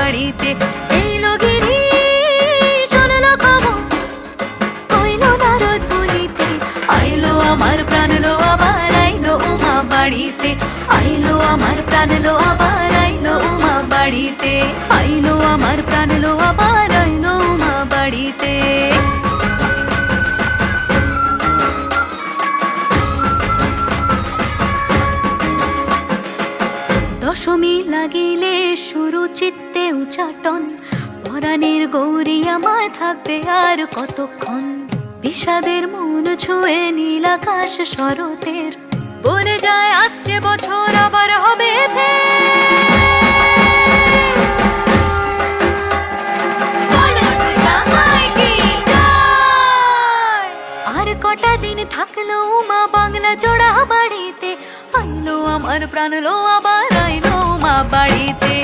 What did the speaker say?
বাড়িতে। এলো গিরি শুনলো খবর, হইলো নারদ বলিতে, আইলো আমার প্রাণ লো আবার আইলো উমা বাড়িতে, আইলো আমার প্রাণ লো আবার আইলো উমা বাড়িতে, আইলো আমার প্রাণ লো আবার আইলো উমা বাড়িতে। দশমী লাগিলে শুরু চিত্তে উচাটন, পরাণের গৌরী আমার থাকবে আর কতক্ষণ। বিষাদের মন ছুঁয়ে নীল আকাশ শরতের, বলে যায় আসছে বছর আবার হবে আর কটা দিন থাকলো উমা বাংলা জোড়া বাড়িতে, আইলো আমার প্রাণ লো আবার আইলো উমা বাড়িতে।